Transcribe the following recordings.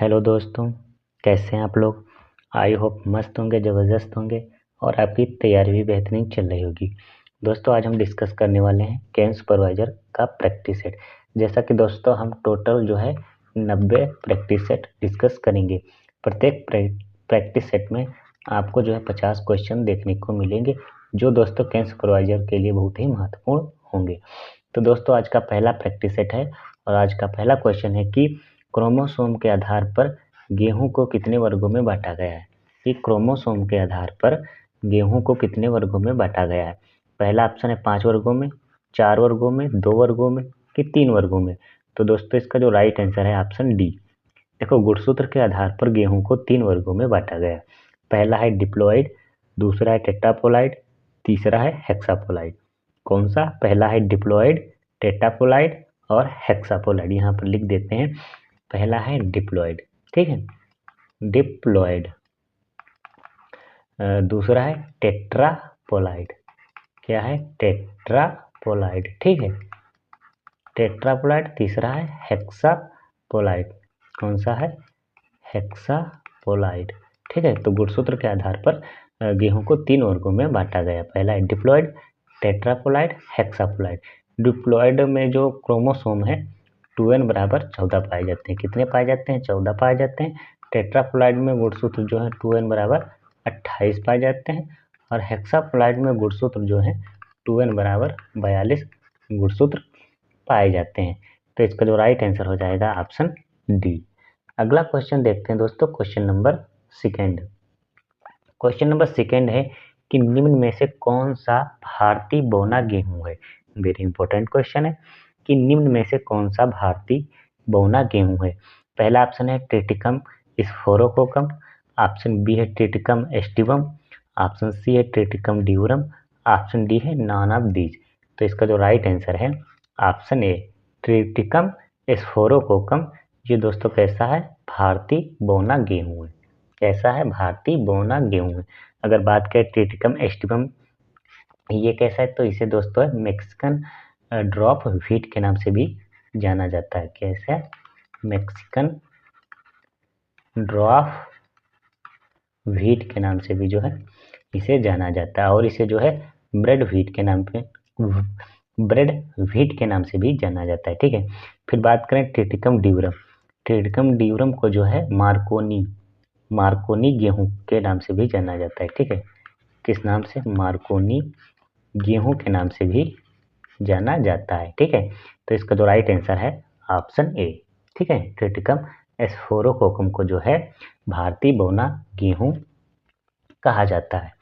Hello दोस्तों, कैसे हैं आप लोग। आई होप मस्त होंगे, ज़बरदस्त होंगे और आपकी तैयारी भी बेहतरीन चल रही होगी। दोस्तों आज हम डिस्कस करने वाले हैं कैन सुपरवाइज़र का प्रैक्टिस सेट। जैसा कि दोस्तों हम टोटल जो है 90 प्रैक्टिस सेट डिस्कस करेंगे। प्रत्येक प्रैक्टिस सेट में आपको जो है 50 क्वेश्चन देखने को मिलेंगे, जो दोस्तों कैन सुपरवाइज़र के लिए बहुत ही महत्वपूर्ण होंगे। तो दोस्तों आज का पहला प्रैक्टिस सेट है और आज का पहला क्वेश्चन है कि क्रोमोसोम के आधार पर गेहूं को कितने वर्गों में बांटा गया है। कि क्रोमोसोम के आधार पर गेहूं को कितने वर्गों में बांटा गया है। पहला ऑप्शन है 5 वर्गों में, 4 वर्गों में, 2 वर्गों में कि 3 वर्गों में। तो दोस्तों इसका जो राइट आंसर है ऑप्शन डी। देखो गुणसूत्र के आधार पर गेहूं को 3 वर्गों में बांटा गया है। पहला है डिप्लॉइड, दूसरा है टेट्रापोलाइड, तीसरा है हेक्सापोलाइड। कौन सा? पहला है डिप्लॉइड, टेट्रापोलाइड और हेक्सापोलाइड। यहाँ पर लिख देते हैं, पहला है डिप्लॉइड, ठीक है, डिप्लॉइड। दूसरा है टेट्रापोलाइड। क्या है? टेट्रापोलाइड, ठीक है, टेट्रापोलाइड। तीसरा है हेक्सापोलाइड। कौन सा है? हेक्सापोलाइड, ठीक है। तो गुणसूत्र के आधार पर गेहूं को 3 वर्गों में बांटा गया। पहला है डिप्लॉइड, टेट्रापोलाइड, हेक्सापोलाइड। डिप्लॉइड में जो क्रोमोसोम है 2n बराबर 14 पाए जाते हैं। कितने पाए जाते हैं? 14 पाए जाते हैं। टेट्रापोलाइड में गुणसूत्र जो है 2n बराबर 28 पाए जाते हैं और हेक्सापोलाइड में गुणसूत्र जो है 2n बराबर 42 गुणसूत्र पाए जाते हैं। तो इसका जो राइट आंसर हो जाएगा ऑप्शन डी। अगला क्वेश्चन देखते हैं दोस्तों, question number second. Question number second है कि निम्न में से कौन सा भारतीय बोना गेहूं है। वेरी इंपॉर्टेंट क्वेश्चन है कि निम्न में से कौन सा भारतीय बोना गेहूं है। पहला ऑप्शन है ट्रिटिकम स्फोरोकोकम, ऑप्शन बी है ट्रिटिकम एस्टिवम, ऑप्शन सी है ट्रिटिकम ड्यूरम, ऑप्शन डी है नॉन ऑफ दीज। तो इसका जो राइट आंसर है ऑप्शन ए ट्रिटिकम स्फोरोकोकम। ये दोस्तों कैसा है? भारतीय बोना गेहूं है। कैसा है? भारतीय बोना गेहूं है। अगर बात करें ट्रिटिकम एस्टिवम, ये कैसा है? तो इसे दोस्तों मैक्सिकन ड्रॉप व्हीट के नाम से भी जाना जाता है। कैसा है? मैक्सिकन ड्रॉप व्हीट के नाम से भी जो है इसे जाना जाता है और इसे जो है ब्रेड व्हीट के नाम पे ब्रेड व्हीट के नाम से भी जाना जाता है, ठीक है। फिर बात करें ट्रिटिकम ड्यूरम। ट्रिटिकम ड्यूरम को जो है मार्कोनी गेहूं के नाम से भी जाना जाता है, ठीक है। किस नाम से? मार्कोनी गेहूं के नाम से भी जाना जाता है, ठीक है। तो इसका जो राइट आंसर है ऑप्शन ए, ठीक है, ट्रिटिकम एस्फोरोकोकम को जो है भारतीय बोना गेहूं कहा जाता है।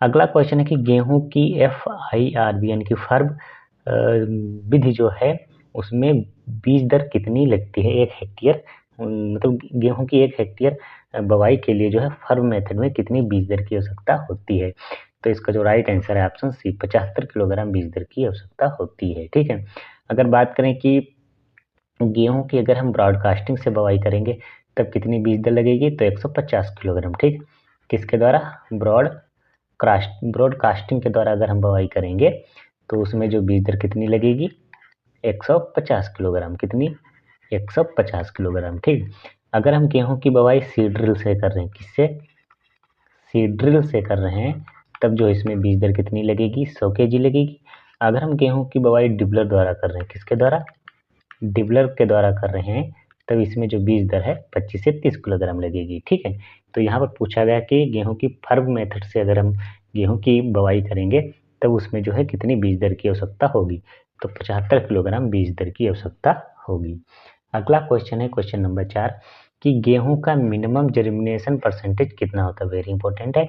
अगला क्वेश्चन है कि गेहूं की FIRB यानी कि फर्ब विधि जो है उसमें बीज दर कितनी लगती है 1 हेक्टेयर। मतलब गेहूं की 1 हेक्टेयर बुवाई के लिए जो है फर्ब मेथड में कितनी बीज दर की आवश्यकता होती है। तो इसका जो राइट आंसर है ऑप्शन सी 75 किलोग्राम बीज दर की आवश्यकता होती है, ठीक है। अगर बात करें कि गेहूं की अगर हम ब्रॉडकास्टिंग से बुवाई करेंगे तब कितनी बीज दर लगेगी, तो 150 किलोग्राम, ठीक। किसके द्वारा? ब्रॉडकास्टिंग के द्वारा अगर हम बुवाई करेंगे तो उसमें जो बीज दर कितनी लगेगी, 150 किलोग्राम। कितनी? 150 किलोग्राम, ठीक। अगर हम गेहूं की बुवाई सीड ड्रिल से कर रहे हैं, किससे? सीड ड्रिल से कर रहे हैं, तब जो इसमें बीज दर कितनी लगेगी, 100 kg लगेगी। अगर हम गेहूं की बुवाई डिबलर द्वारा कर रहे हैं, किसके द्वारा? डिबलर के द्वारा कर रहे हैं, तब इसमें जो बीज दर है 25 से 30 किलोग्राम लगेगी, ठीक है। तो यहाँ पर पूछा गया कि गेहूं की फर्ब मेथड से अगर हम गेहूं की बुवाई करेंगे तब उसमें जो है कितनी बीज दर की आवश्यकता होगी, तो 75 किलोग्राम बीज दर की आवश्यकता होगी। अगला क्वेश्चन है क्वेश्चन नंबर 4 कि गेहूं का मिनिमम जर्मिनेशन परसेंटेज कितना होता है। वेरी इंपॉर्टेंट है।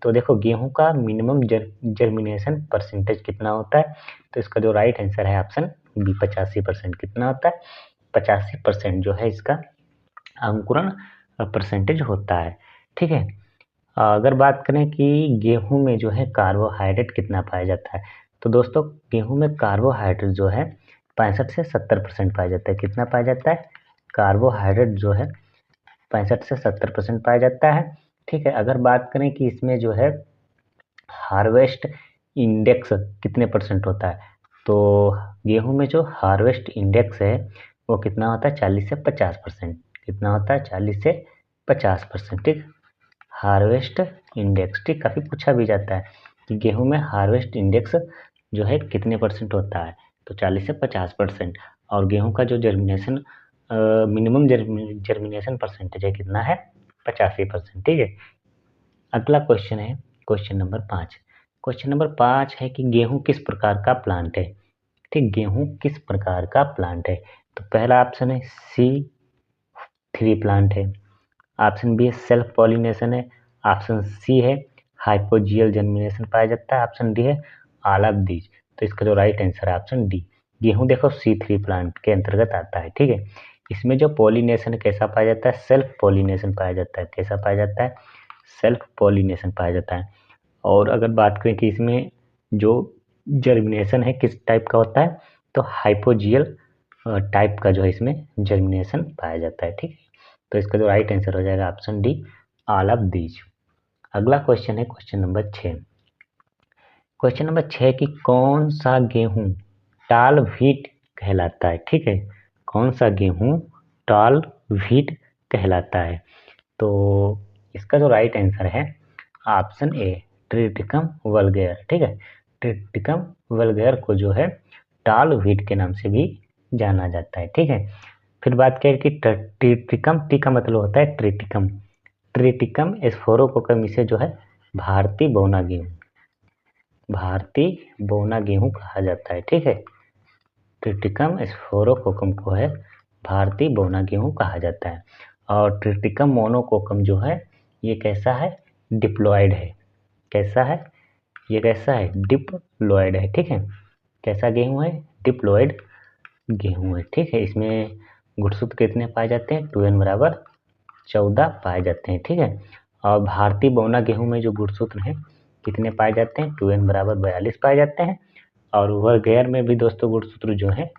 तो देखो गेहूं का मिनिमम जर्मिनेशन परसेंटेज कितना होता है, तो इसका जो राइट आंसर है ऑप्शन बी 85%। कितना होता है? 85% जो है इसका अंकुरण परसेंटेज होता है, ठीक है। अगर बात करें कि गेहूं में जो है कार्बोहाइड्रेट कितना पाया जाता है, तो दोस्तों गेहूं में कार्बोहाइड्रेट जो है 65 से 70% पाया जाता है। कितना पाया जाता है? कार्बोहाइड्रेट जो है 65 से 70% पाया जाता है, ठीक है। अगर बात करें कि इसमें जो है हार्वेस्ट इंडेक्स कितने परसेंट होता है, तो गेहूं में जो हार्वेस्ट इंडेक्स है वो कितना होता है? 40 से 50%। कितना होता है 40 से 50%। ठीक, हार्वेस्ट इंडेक्स, ठीक, काफ़ी पूछा भी जाता है कि गेहूं में हार्वेस्ट इंडेक्स जो है कितने परसेंट होता है, तो 40 से 50%। और गेहूं का जो जर्मिनेशन मिनिमम जर्मिनेशन परसेंटेज है कितना है 85%। ठीक है, अगला क्वेश्चन है क्वेश्चन नंबर 5। क्वेश्चन नंबर 5 है कि गेहूं किस प्रकार का प्लांट है। ठीक, गेहूं किस प्रकार का प्लांट है, तो पहला ऑप्शन है C3 प्लांट है, ऑप्शन बी है सेल्फ पॉलिनेशन है, ऑप्शन सी है हाइपोजियल जर्मिनेशन पाया जाता है, ऑप्शन डी है ऑल ऑफ दीज। तो इसका जो राइट आंसर है ऑप्शन डी। गेहूं देखो C3 प्लांट के अंतर्गत आता है। ठीक है, इसमें जो पॉलिनेशन कैसा पाया जाता है, सेल्फ पॉलिनेशन पाया जाता है। कैसा पाया जाता है, सेल्फ पॉलिनेशन पाया जाता है। और अगर बात करें कि इसमें जो जर्मिनेशन है किस टाइप का होता है, तो हाइपोजियल टाइप का जो है इसमें जर्मिनेशन पाया जाता है। ठीक है, तो इसका जो राइट आंसर हो जाएगा option D all of these. अगला क्वेश्चन है क्वेश्चन नंबर 6। क्वेश्चन नंबर 6 कि कौन सा गेहूं टाल व्हीट कहलाता है। ठीक है, कौन सा गेहूं टाल व्हीट कहलाता है, तो इसका जो राइट आंसर है ऑप्शन ए ट्रिटिकम वल्गेर। ठीक है, ट्रिटिकम वल्गेर को जो है टाल व्हीट के नाम से भी जाना जाता है। ठीक है, फिर बात करें कि ट्रिटिकम, टी का मतलब होता है ट्रिटिकम, ट्रिटिकम एस्फोरोकोकम इसे जो है भारतीय बोना गेहूं, भारतीय बोना गेहूं कहा जाता है। ठीक है, ट्रिटिकम एस्फोरोकोकम को है भारतीय बोना गेहूं कहा जाता है। और ट्रिटिकम मोनोकोकम जो है ये कैसा है, डिप्लॉयड है। कैसा है, ये कैसा है, डिप्लॉयड है। ठीक है, कैसा गेहूं है, डिप्लॉयड गेहूं है। ठीक है, इसमें गुणसूत्र कितने पाए जाते हैं, 2n बराबर 14 पाए जाते हैं। ठीक है, और भारतीय बोना गेहूं में जो गुणसूत्र हैं कितने पाए जाते हैं, 2n बराबर 42 पाए जाते हैं। और वह गैर में भी दोस्तों गुणसूत्र जो है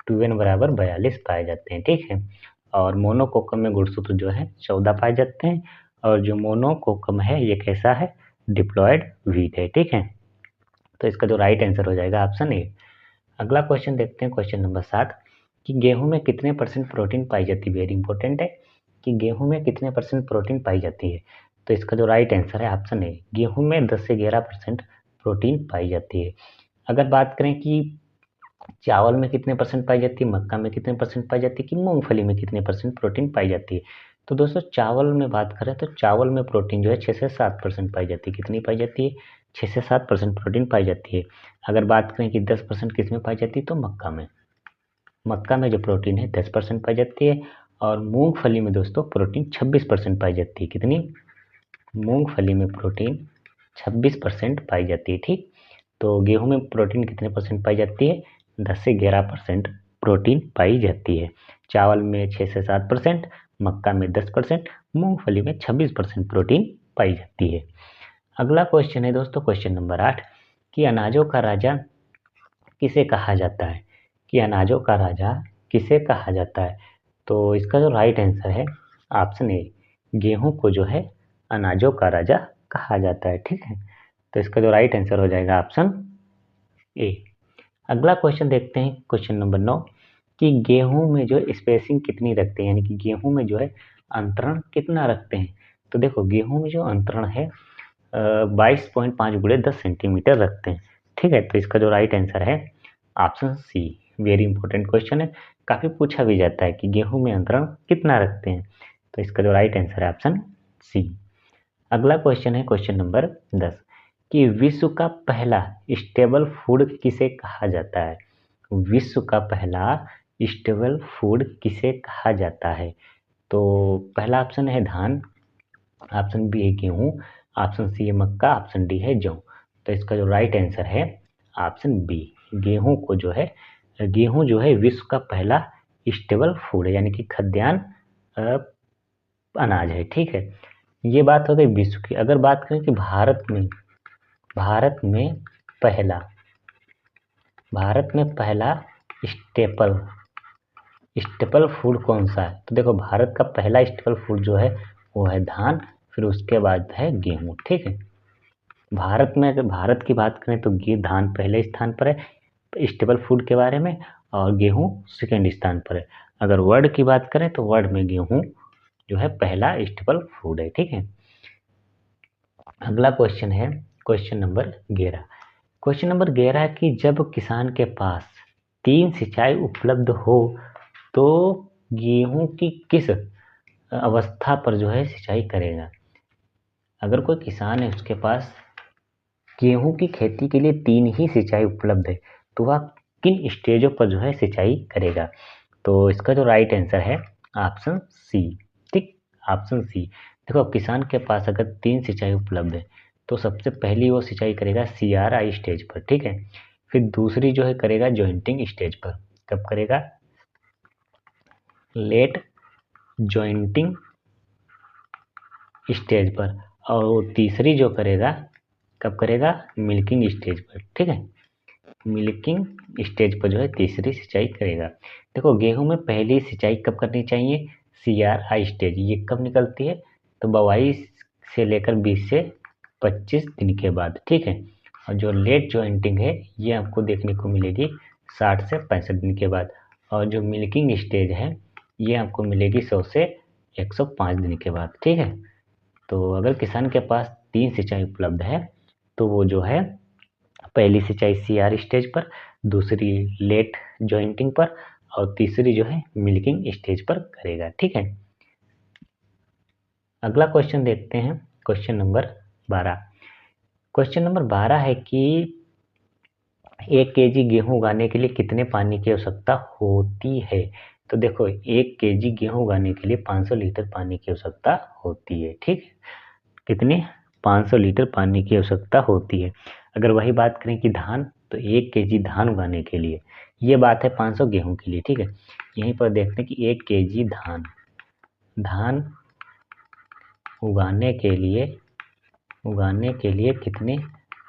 2n बराबर 42 पाए जाते हैं। ठीक है, और मोनोकोकम में गुणसूत्र जो है 14 पाए जाते हैं। और जो मोनोकोकम है ये कैसा है, डिप्लॉयड व्हीट है। ठीक है, तो इसका जो राइट आंसर हो जाएगा ऑप्शन ए। अगला क्वेश्चन देखते हैं क्वेश्चन नंबर 7 कि गेहूं में कितने परसेंट प्रोटीन पाई जाती है। वेरी इंपॉर्टेंट है कि गेहूं में कितने परसेंट प्रोटीन पाई जाती है, तो इसका जो राइट आंसर है ऑप्शन ए, गेहूं में 10 से 11% प्रोटीन पाई जाती है। अगर बात करें कि चावल में कितने परसेंट पाई जाती है, मक्का में कितने परसेंट पाई जाती है, कि मूंगफली में कितने परसेंट प्रोटीन पाई जाती है, तो दोस्तों चावल में बात करें तो चावल में प्रोटीन जो है 6 से 7% पाई जाती है। कितनी पाई जाती है, 6 से 7% प्रोटीन पाई जाती है। अगर बात करें कि 10% किस में पाई जाती है, तो मक्का में, मक्का में जो प्रोटीन है 10% पाई जाती है। और मूंगफली में दोस्तों प्रोटीन 26% पाई जाती है। कितनी, मूंगफली में प्रोटीन 26% पाई जाती है। ठीक, तो गेहूं में प्रोटीन कितने परसेंट पाई जाती है, 10 से 11% प्रोटीन पाई जाती है। चावल में 6 से 7%, मक्का में 10%, मूंगफली में 26% प्रोटीन पाई जाती है। अगला क्वेश्चन है दोस्तों क्वेश्चन नंबर 8 कि अनाजों का राजा किसे कहा जाता है, कि अनाजों का राजा किसे कहा जाता है, तो इसका जो राइट आंसर है ऑप्शन ए, गेहूं को जो है अनाजों का राजा कहा जाता है। ठीक है, तो इसका जो राइट आंसर हो जाएगा ऑप्शन ए। अगला क्वेश्चन देखते हैं क्वेश्चन नंबर 9 कि गेहूं में जो स्पेसिंग कितनी रखते हैं, यानी कि गेहूं में जो है अंतरण कितना रखते हैं, तो देखो गेहूं में जो अंतरण है 22.5 गुणे 10 सेंटीमीटर रखते हैं। ठीक है, तो इसका जो राइट आंसर है option C. Very important question है, काफ़ी पूछा भी जाता है कि गेहूं में अंतरण कितना रखते हैं, तो इसका जो राइट आंसर है ऑप्शन सी। अगला क्वेश्चन है क्वेश्चन नंबर 10 कि विश्व का पहला स्टेबल फूड किसे कहा जाता है। विश्व का पहला स्टेबल फूड किसे कहा जाता है, तो पहला ऑप्शन है धान, ऑप्शन बी है गेहूं, ऑप्शन सी है मक्का, ऑप्शन डी है जौ। तो इसका जो राइट आंसर है ऑप्शन बी, गेहूं को जो है, गेहूं जो है विश्व का पहला स्टेबल फूड है, यानी कि खाद्यान्न अनाज है। ठीक है, ये बात हो गई विश्व की। अगर बात करें कि भारत में पहला, भारत में पहला स्टेपल स्टेपल फूड कौन सा है, तो देखो भारत का पहला स्टेपल फूड जो है वो है धान, फिर उसके बाद है गेहूं। ठीक है, भारत में अगर भारत की बात करें तो ये धान पहले स्थान पर है स्टेपल फूड के बारे में, और गेहूं सेकेंड स्थान पर है। अगर वर्ड की बात करें तो वर्ड में गेहूं जो है पहला स्टेपल फूड है। ठीक है, अगला क्वेश्चन है क्वेश्चन नंबर 11। क्वेश्चन नंबर 11 कि जब किसान के पास 3 सिंचाई उपलब्ध हो तो गेहूं की किस अवस्था पर जो है सिंचाई करेगा। अगर कोई किसान है उसके पास गेहूं की खेती के लिए 3 ही सिंचाई उपलब्ध है तो वह किन स्टेजों पर जो है सिंचाई करेगा। तो इसका जो राइट आंसर है ऑप्शन सी। ठीक, ऑप्शन सी। देखो, किसान के पास अगर 3 सिंचाई उपलब्ध है तो सबसे पहली वो सिंचाई करेगा CRI स्टेज पर। ठीक है, फिर दूसरी जो है करेगा जॉइंटिंग स्टेज पर। कब करेगा? लेट जॉइंटिंग स्टेज पर। और वो तीसरी जो करेगा कब करेगा? मिल्किंग स्टेज पर। ठीक है, मिल्किंग स्टेज पर जो है तीसरी सिंचाई करेगा। देखो, गेहूं में पहली सिंचाई कब करनी चाहिए? CRI stage. ये कब निकलती है? तो बुआई से लेकर 20 से 25 दिन के बाद। ठीक है, और जो लेट जॉइंटिंग है ये आपको देखने को मिलेगी 60 से 65 दिन के बाद। और जो मिल्किंग स्टेज है ये आपको मिलेगी 100 से 105 दिन के बाद। ठीक है, तो अगर किसान के पास 3 सिंचाई उपलब्ध है तो वो जो है पहली सिंचाई CR स्टेज पर, दूसरी लेट जॉइंटिंग पर और तीसरी जो है मिल्किंग स्टेज पर करेगा। ठीक है, अगला क्वेश्चन देखते हैं, क्वेश्चन नंबर 12। क्वेश्चन नंबर 12 है कि 1 केजी गेहूं उगाने के लिए कितने पानी की आवश्यकता होती है। तो देखो, 1 केजी गेहूं उगाने के लिए 500 लीटर पानी की आवश्यकता होती है। ठीक है, कितने? 500 लीटर पानी की आवश्यकता होती है। अगर वही बात करें कि धान, तो 1 केजी धान उगाने के लिए, ये बात है 500 गेहूं के लिए। ठीक है, यहीं पर देखते हैं कि 1 केजी धान उगाने के लिए कितने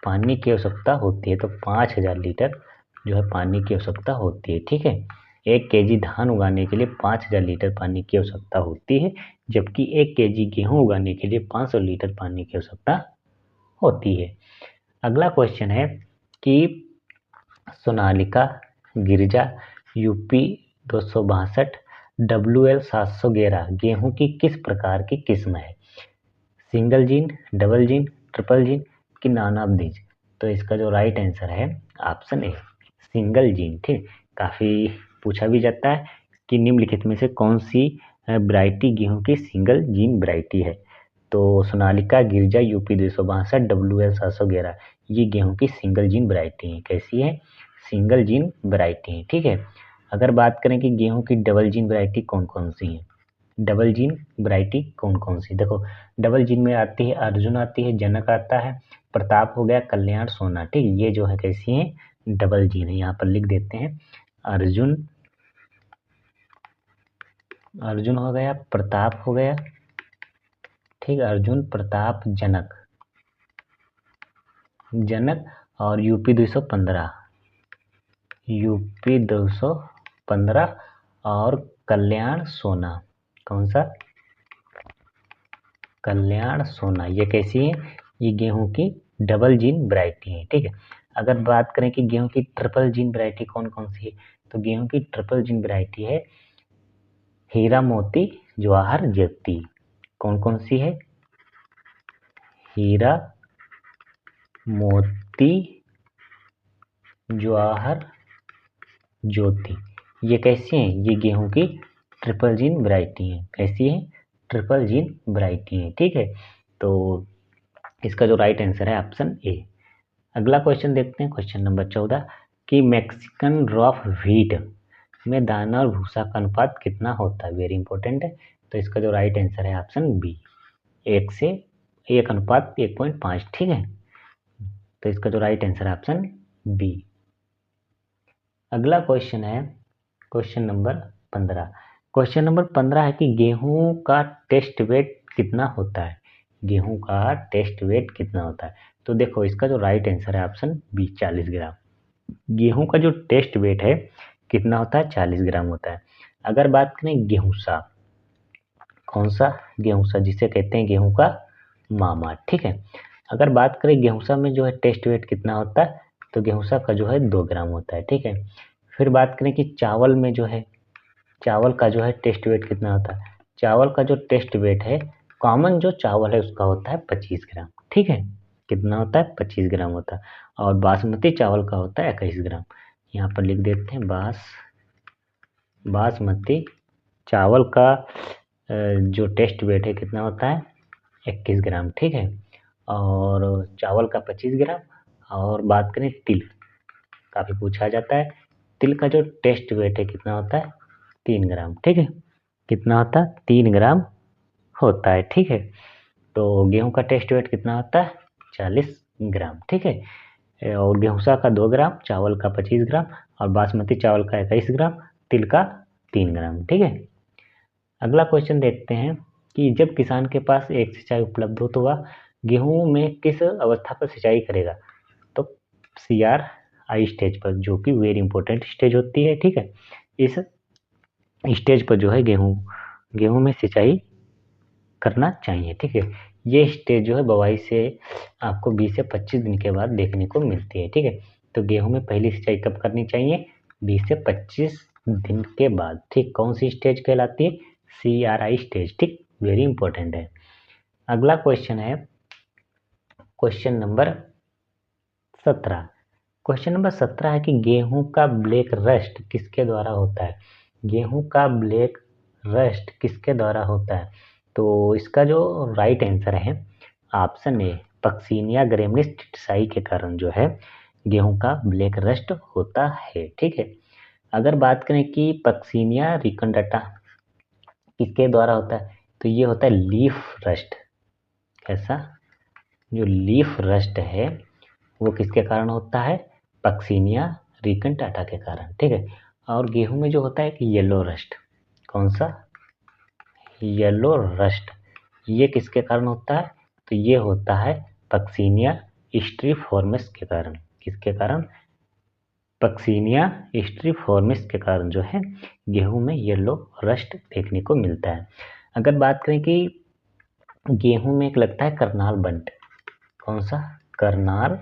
पानी की आवश्यकता होती है। तो 5000 लीटर जो है पानी की आवश्यकता होती है। ठीक है, 1 केजी धान उगाने के लिए 5000 लीटर पानी की आवश्यकता होती है, जबकि 1 केजी गेहूं उगाने के लिए 500 लीटर पानी की आवश्यकता होती है। अगला क्वेश्चन है कि सोनालिका, गिरजा, UP 262, WL 711 गेहूं की किस प्रकार की किस्म है। Single gene, double gene, triple gene कि नॉन ऑफ दीज। तो इसका जो राइट आंसर है ऑप्शन ए, सिंगल जीन। ठीक, काफ़ी पूछा भी जाता है कि निम्नलिखित में से कौन सी वैरायटी गेहूं की सिंगल जीन वैरायटी है। तो सोनालिका, गिरजा, UP 262, WL 711 ये गेहूं की सिंगल जीन वैरायटी है। कैसी है? सिंगल जीन वैरायटी है। ठीक है, अगर बात करें कि गेहूं की डबल जीन वैरायटी कौन कौन सी है, डबल जीन वैरायटी कौन कौन सी, देखो डबल जीन में आती है अर्जुन, आती है जनक, आता है प्रताप, हो गया कल्याण, सोना। ठीक, ये जो है कैसी है? डबल जीन है। यहाँ पर लिख देते हैं अर्जुन, अर्जुन हो गया, प्रताप हो गया। ठीक, अर्जुन, प्रताप, जनक, और UP 215, UP 215 और कल्याण सोना। कौन सा? कल्याण सोना। ये कैसी है? ये गेहूं की डबल जीन वैरायटी है। ठीक है, अगर बात करें कि गेहूं की ट्रिपल जीन वैरायटी कौन कौन सी है, तो गेहूं की ट्रिपल जीन वैरायटी है हीरा मोती जवाहर ज्योति। कौन कौन सी है? हीरा मोती जवाहर ज्योति। ये कैसी है? ये गेहूं की ट्रिपल जीन वैरायटी है। कैसी है? ट्रिपल जीन वैरायटी है। ठीक है, तो इसका जो राइट आंसर है ऑप्शन ए। अगला क्वेश्चन देखते हैं, क्वेश्चन नंबर 14 कि मैक्सिकन रॉफ व्हीट में दाना और भूसा का अनुपात कितना होता है। वेरी इंपॉर्टेंट है। तो इसका जो राइट आंसर है ऑप्शन बी, 1:1.5। ठीक है, तो इसका जो राइट आंसर है ऑप्शन बी। अगला क्वेश्चन है क्वेश्चन नंबर 15। क्वेश्चन नंबर 15 है कि गेहूं का टेस्ट वेट कितना होता है। गेहूं का टेस्ट वेट कितना होता है। तो देखो, इसका जो राइट आंसर है ऑप्शन बी, 40 ग्राम। गेहूं का जो टेस्ट वेट है कितना होता है? 40 ग्राम होता है। अगर बात करें गेहूंसा, कौन सा? गेहूंसा, जिसे कहते हैं गेहूं का मामा। ठीक है, अगर बात करें गेहूंसा में जो है टेस्ट वेट कितना होता है, तो गेहूंसा का जो है 2 ग्राम होता है। ठीक है, फिर बात करें कि चावल में जो है, चावल का जो है टेस्ट वेट कितना होता है? चावल का जो टेस्ट वेट है, कॉमन जो चावल है उसका होता है 25 ग्राम, ठीक है। कितना होता है? 25 ग्राम होता है। और बासमती चावल का होता है 21 ग्राम। यहाँ पर लिख देते हैं बासमती चावल का जो टेस्ट वेट है कितना होता है? 21 ग्राम, ठीक है। और चावल का 25 ग्राम। और बात करें तिल, काफ़ी पूछा जाता है। तिल का जो टेस्ट वेट है कितना होता है? 3 ग्राम, ठीक है। कितना होता है? 3 ग्राम होता है, ठीक है। तो गेहूं का टेस्ट वेट कितना होता है? 40 ग्राम, ठीक है। और गेहूँसा का 2 ग्राम, चावल का 25 ग्राम और बासमती चावल का 21 ग्राम, तिल का 3 ग्राम, ठीक है। अगला क्वेश्चन देखते हैं कि जब किसान के पास एक सिंचाई उपलब्ध हो तो वह गेहूं में किस अवस्था पर सिंचाई करेगा? तो CRI स्टेज पर, जो कि वेरी इंपॉर्टेंट स्टेज होती है, ठीक है। इस स्टेज पर जो है गेहूं में सिंचाई करना चाहिए, ठीक है। ये स्टेज जो है बुआई से आपको 20 से 25 दिन के बाद देखने को मिलती है, ठीक है। तो गेहूं में पहली सिंचाई कब करनी चाहिए? 20 से 25 दिन के बाद, ठीक। कौन सी स्टेज कहलाती है? CRI स्टेज, ठीक। वेरी इंपॉर्टेंट है। अगला क्वेश्चन है क्वेश्चन नंबर 17। क्वेश्चन नंबर 17 है कि गेहूं का ब्लैक रस्ट किसके द्वारा होता है? गेहूं का ब्लैक रस्ट किसके द्वारा होता है? तो इसका जो राइट आंसर है ऑप्शन ए, पक्सिनिया ग्रेमिनिस टिटसाई के कारण जो है गेहूं का ब्लैक रस्ट होता है, ठीक है। अगर बात करें कि पक्सिनिया रिकंडटा किसके द्वारा होता है, तो ये होता है लीफ रस्ट। ऐसा जो लीफ रस्ट है वो किसके कारण होता है? पक्सिनिया रिकंटाटा के कारण, ठीक है। और गेहूं में जो होता है कि येलो रस्ट, कौन सा? येलो रस्ट, ये किसके कारण होता है? तो ये होता है पक्सिनिया स्ट्रीफॉर्मिस के कारण। किसके कारण? पक्सिनिया स्ट्रीफॉर्मिस के कारण जो है गेहूं में येलो रस्ट देखने को मिलता है। अगर बात करें कि गेहूं में एक लगता है करनाल बंट, कौन सा? करनाल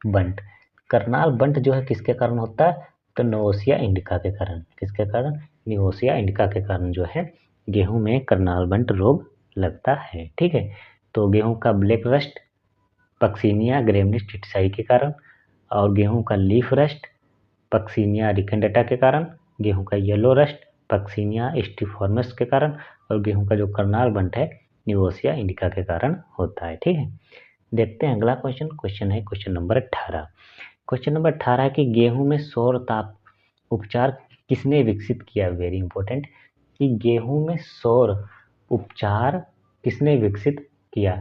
बंट। करनाल बंट जो है किसके कारण होता है? तो नवोसिया इंडिका के कारण। किसके कारण? नवोसिया इंडिका के कारण जो है गेहूं में करनाल बंट रोग लगता है, ठीक है। तो गेहूं का ब्लैक रस्ट पक्सिनिया ग्रेमिनिस टिटसाई के कारण, और गेहूं का लीफ रस्ट पक्सिनिया रिकंडेटा के कारण, गेहूं का येलो रस्ट पक्सिनिया स्टिफॉर्मस के कारण, और गेहूं का जो करनाल बंट है निवोसिया इंडिका के कारण होता है, ठीक है। देखते हैं अगला क्वेश्चन। क्वेश्चन है क्वेश्चन नंबर 18। क्वेश्चन नंबर 18 है कि गेहूं में सौर ताप उपचार किसने विकसित किया? वेरी इंपॉर्टेंट, कि गेहूं में सौर उपचार किसने विकसित किया?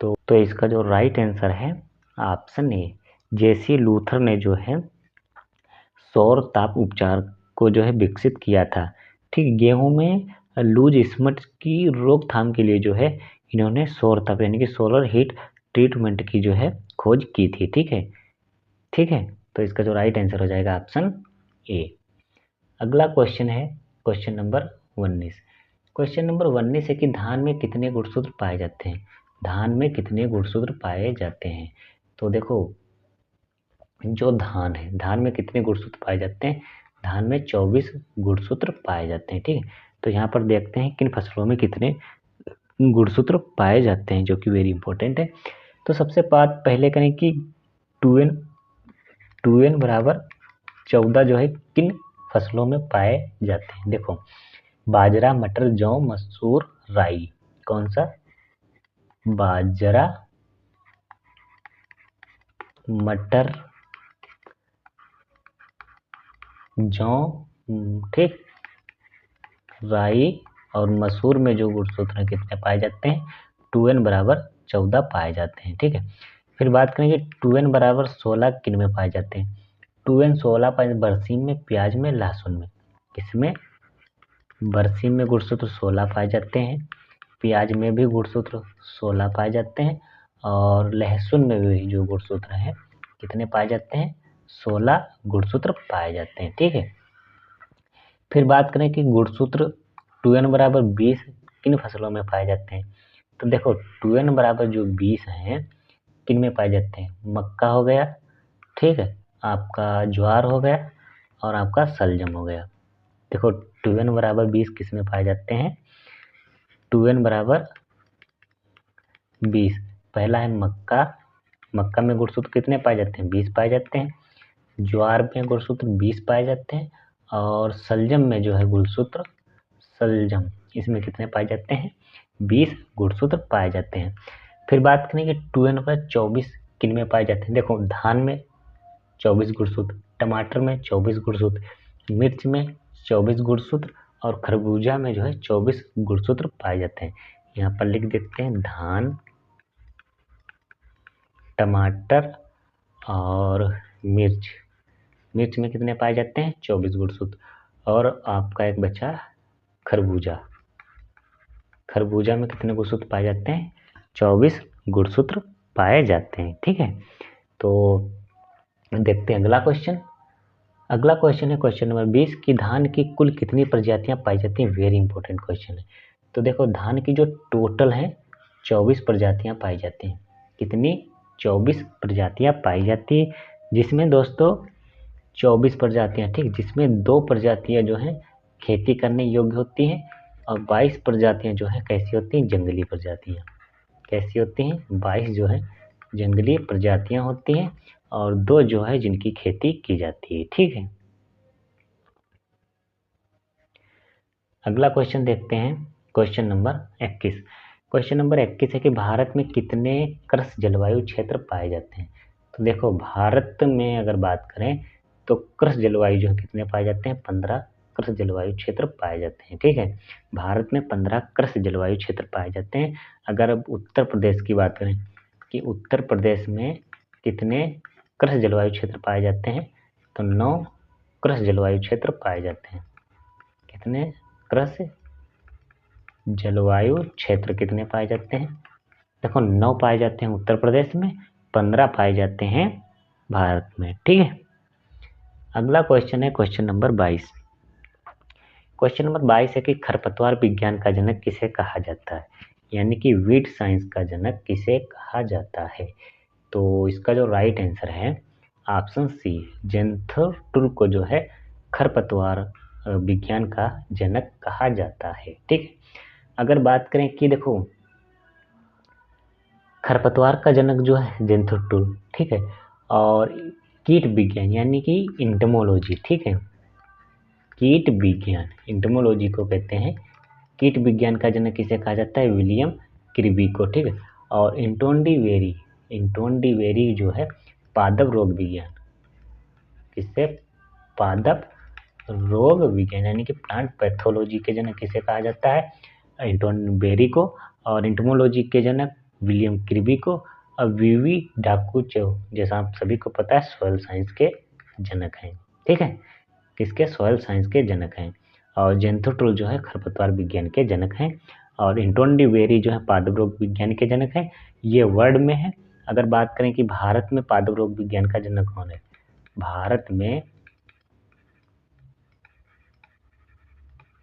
तो इसका जो राइट आंसर है ऑप्शन ए, जेसी लूथर ने जो है सौर ताप उपचार को जो है विकसित किया था, ठीक। गेहूं में लूज स्मट की रोकथाम के लिए जो है इन्होंने सौर ताप यानी कि सोलर हीट ट्रीटमेंट की जो है खोज की थी, ठीक है। ठीक है, तो इसका जो राइट आंसर हो जाएगा ऑप्शन ए। अगला क्वेश्चन है क्वेश्चन नंबर 19। क्वेश्चन नंबर 19 है कि धान में कितने गुणसूत्र पाए जाते हैं? धान में कितने गुणसूत्र पाए जाते हैं? तो देखो, जो धान है, धान में कितने गुणसूत्र पाए जाते हैं? धान में 24 गुणसूत्र पाए जाते हैं, ठीक है। तो यहाँ पर देखते हैं किन फसलों में कितने गुणसूत्र पाए जाते हैं, जो कि वेरी इंपॉर्टेंट है। तो सबसे बात पहले करें कि 2n बराबर 14 जो है किन फसलों में पाए जाते हैं? देखो, बाजरा, मटर, जौ, मसूर, राई। कौन सा? बाजरा, मटर, जौ, ठीक, राई और मसूर में जो गुणसूत्र कितने पाए जाते हैं? 2n बराबर 14 पाए जाते हैं, ठीक है। फिर बात करेंगे 2n बराबर 16 किन में पाए जाते हैं? 2n 16 पाए बरसीम में, प्याज में, लहसुन में। किसमें? बरसीम में गुणसूत्र 16 पाए जाते हैं, प्याज में भी गुणसूत्र 16 पाए जाते हैं, और लहसुन में भी जो गुणसूत्र हैं कितने पाए जाते हैं? 16 गुणसूत्र पाए जाते हैं, ठीक है। फिर बात करें कि गुणसूत्र 2n बराबर 20 किन फसलों में पाए जाते हैं? तो देखो, 2n बराबर जो 20 हैं किन में पाए जाते हैं? मक्का हो गया, ठीक है, आपका ज्वार हो गया और आपका सलजम हो गया। देखो 2n बराबर 20 किस में पाए जाते हैं, 2n बराबर 20। पहला है मक्का, मक्का में गुणसूत्र कितने पाए जाते हैं, 20 पाए जाते हैं। ज्वार में गुणसूत्र 20 पाए जाते हैं। और सलजम में जो है गुणसूत्र, सलजम इसमें कितने पाए जाते हैं, 20 गुणसूत्र पाए जाते हैं। फिर बात करेंगे 2n पर 24 किन में पाए जाते हैं। देखो धान में 24 गुणसूत्र, टमाटर में 24 गुणसूत्र, मिर्च में 24 गुणसूत्र और खरबूजा में जो है 24 गुणसूत्र पाए जाते हैं। यहाँ पर लिख देते हैं धान, टमाटर और मिर्च। मिर्च में कितने पाए जाते हैं, 24 गुणसूत्र। और आपका एक बचा खरबूजा, खरबूजा में कितने गुणसूत्र पाए जाते हैं, 24 गुणसूत्र पाए जाते हैं। ठीक है, तो देखते हैं अगला क्वेश्चन। अगला क्वेश्चन है क्वेश्चन नंबर 20 कि धान की कुल कितनी प्रजातियां पाई जाती हैं। वेरी इंपॉर्टेंट क्वेश्चन है। तो देखो धान की जो टोटल है 24 प्रजातियां पाई जाती हैं। कितनी, 24 प्रजातियां पाई जाती है, जिसमें दोस्तों 24 प्रजातियां, ठीक, जिसमें 2 प्रजातियां जो हैं खेती करने योग्य होती हैं और 22 प्रजातियां जो हैं कैसी होती हैं, जंगली प्रजातियां। कैसी होती हैं, 22 जो है जंगली प्रजातियां होती हैं और 2 जो है जिनकी खेती की जाती है। ठीक है, अगला क्वेश्चन देखते हैं क्वेश्चन नंबर 21। क्वेश्चन नंबर 21 है कि भारत में कितने कृषि जलवायु क्षेत्र पाए जाते हैं। तो देखो भारत में अगर बात करें तो कृषि जलवायु जो है कितने पाए जाते हैं, 15 कृषि जलवायु क्षेत्र पाए जाते हैं। ठीक है, भारत में 15 कृषि जलवायु क्षेत्र पाए जाते हैं। अगर अब उत्तर प्रदेश की बात करें कि उत्तर प्रदेश में कितने कृषि जलवायु क्षेत्र पाए जाते हैं, तो 9 कृषि जलवायु क्षेत्र पाए जाते हैं। कितने कृषि जलवायु क्षेत्र कितने पाए जाते हैं, देखो 9 पाए जाते हैं उत्तर प्रदेश में, 15 पाए जाते हैं भारत में। ठीक है, अगला क्वेश्चन है क्वेश्चन नंबर 22। क्वेश्चन नंबर 22 है कि खरपतवार विज्ञान का जनक किसे कहा जाता है, यानी कि वीड साइंस का जनक किसे कहा जाता है। तो इसका जो राइट आंसर है ऑप्शन सी, जेंथर टुल को जो है खरपतवार विज्ञान का जनक कहा जाता है। ठीक है, अगर बात करें कि देखो खरपतवार का जनक जो है जेंथर टुल, ठीक है, और कीट विज्ञान यानी कि इंटमोलॉजी, ठीक है, कीट विज्ञान इंटमोलॉजी को कहते हैं। कीट विज्ञान का जनक किसे कहा जाता है, विलियम क्रिबी को। ठीक है, और इंटोनडीवेरी जो है पादप रोग विज्ञान, किससे, पादप रोग विज्ञान यानी कि प्लांट पैथोलॉजी के जनक किसे कहा जाता है, इंटोनबेरी को। और इंटमोलॉजी के जनक विलियम क्रिबी को। और वीवी डाकुचो जैसा आप सभी को पता है सॉइल साइंस के जनक हैं। ठीक है, किसके, सॉइल साइंस के जनक हैं। और जेंथोट्रुल जो है खरपतवार विज्ञान के जनक हैं। और इंटोनडीवेरी जो है पादप रोग विज्ञान के जनक हैं। ये वर्ल्ड में है। अगर बात करें कि भारत में पादप रोग विज्ञान का जनक कौन है, भारत में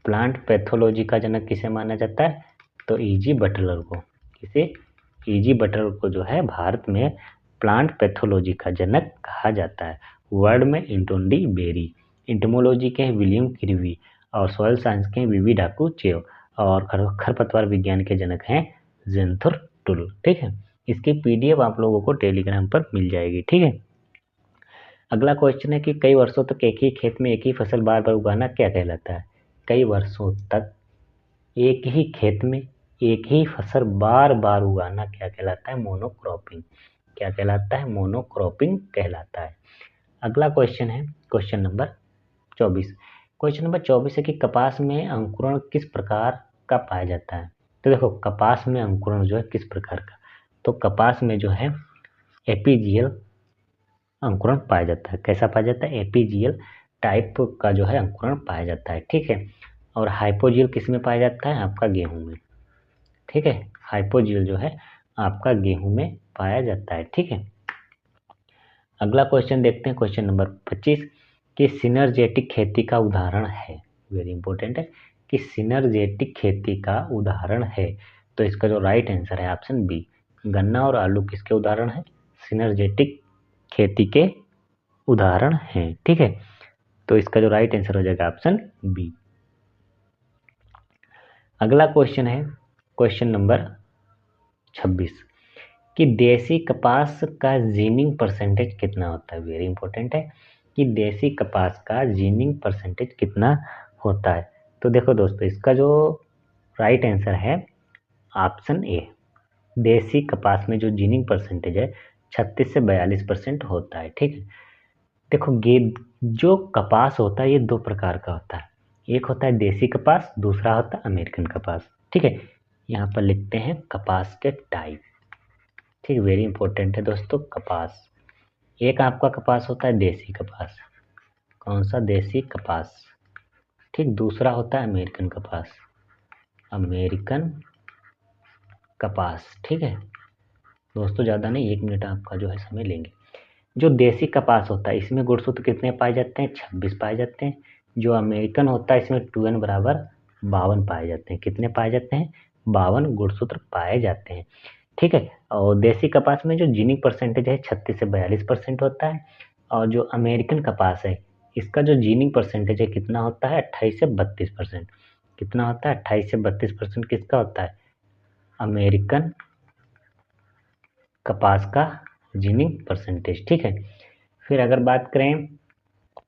प्लांट पैथोलॉजी का जनक किसे माना जाता है, तो ईजी बटलर को। किसे, ईजी बटलर को जो है भारत में प्लांट पैथोलॉजी का जनक कहा जाता है। वर्ल्ड में इंटोनडीवेरी, इंटमोलॉजी के हैं विलियम क्रिबी और सॉइल साइंस के हैं वीवी डाकुचेव और खरपतवार विज्ञान के जनक हैं जेंथर टुल। ठीक है, इसकी पीडीएफ आप लोगों को टेलीग्राम पर मिल जाएगी। ठीक है, अगला क्वेश्चन है कि कई वर्षों तक एक ही खेत में एक ही फसल बार बार उगाना क्या कहलाता है। कई वर्षों तक एक ही खेत में एक ही फसल बार बार उगाना क्या कहलाता है, मोनोक्रॉपिंग। क्या कहलाता है, मोनोक्रॉपिंग कहलाता है। अगला क्वेश्चन है क्वेश्चन नंबर 24। क्वेश्चन नंबर 24 है कि कपास में अंकुरण किस प्रकार का पाया जाता है। तो देखो कपास में अंकुरण जो है किस प्रकार का, तो कपास में जो है एपीजियल अंकुरण पाया जाता है। कैसा पाया जाता है, एपीजियल टाइप का जो है अंकुरण पाया जाता है। ठीक है, और हाइपोजियल किस में पाया जाता है, आपका गेहूं में। ठीक है, हाइपोजियल जो है आपका गेहूं में पाया जाता है। ठीक है, अगला क्वेश्चन देखते हैं क्वेश्चन नंबर 25 कि सिनर्जेटिक खेती का उदाहरण है। वेरी इंपॉर्टेंट है कि सिनर्जेटिक खेती का उदाहरण है। तो इसका जो राइट आंसर है ऑप्शन बी, गन्ना और आलू किसके उदाहरण है, सिनर्जेटिक खेती के उदाहरण हैं। ठीक है, तो इसका जो राइट आंसर हो जाएगा ऑप्शन बी। अगला क्वेश्चन है क्वेश्चन नंबर 26 कि देसी कपास का जीनिंग परसेंटेज कितना होता है। वेरी इंपॉर्टेंट है कि देसी कपास का जीनिंग परसेंटेज कितना होता है। तो देखो दोस्तों, इसका जो राइट आंसर है ऑप्शन ए। देसी कपास में जो जीनिंग परसेंटेज है 36 से 42% होता है। ठीक है, देखो जो कपास होता है ये दो प्रकार का होता है। एक होता है देसी कपास, दूसरा होता है अमेरिकन कपास। ठीक है, यहाँ पर लिखते हैं कपास के टाइप। ठीक, वेरी इंपॉर्टेंट है दोस्तों कपास। एक आपका कपास होता है देसी कपास, कौन सा, देसी कपास। ठीक, दूसरा होता है अमेरिकन कपास, अमेरिकन कपास। ठीक है दोस्तों, ज़्यादा नहीं, 1 मिनट आपका जो है समय लेंगे। जो देसी कपास होता है इसमें गुणसूत्र कितने पाए जाते हैं, 26 पाए जाते हैं। जो अमेरिकन होता है इसमें 2n बराबर 52 पाए जाते हैं। कितने पाए जाते हैं, 52 गुणसूत्र पाए जाते हैं। ठीक है, और देसी कपास में जो जीनिंग परसेंटेज है 36 से 42% होता है। और जो अमेरिकन कपास है इसका जो जीनिंग परसेंटेज है कितना होता है, 28 से 32%। कितना होता है, 28 से 32% किसका होता है, अमेरिकन कपास का जीनिंग परसेंटेज। ठीक है, फिर अगर बात करें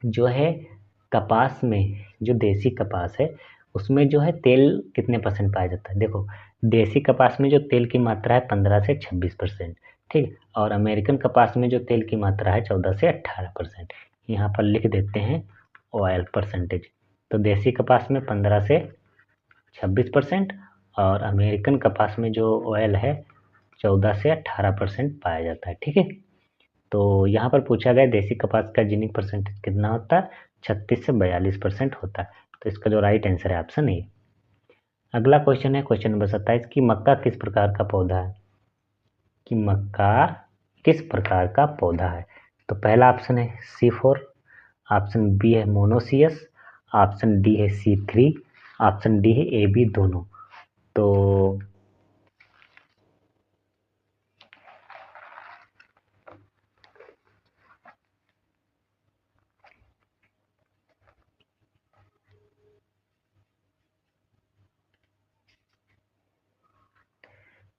जो है कपास में, जो देसी कपास है उसमें जो है तेल कितने परसेंट पाया जाता है। देखो, देसी कपास में जो तेल की मात्रा है 15 से 26%। ठीक, और अमेरिकन कपास में जो तेल की मात्रा है 14 से 18%। यहाँ पर लिख देते हैं ऑयल परसेंटेज। तो देसी कपास में 15 से 26% और अमेरिकन कपास में जो ऑयल है 14 से 18% पाया जाता है। ठीक है, तो यहाँ पर पूछा गया देसी कपास का जीनिंग परसेंटेज कितना होता है, 36 से 42% होता है। तो इसका जो राइट आंसर है ऑप्शन ए। अगला क्वेश्चन है क्वेश्चन नंबर 27 कि मक्का किस प्रकार का पौधा है, कि मक्का किस प्रकार का पौधा है। तो पहला ऑप्शन है C4, ऑप्शन बी है मोनोसियस, ऑप्शन डी है C3, ऑप्शन डी है AB दोनों।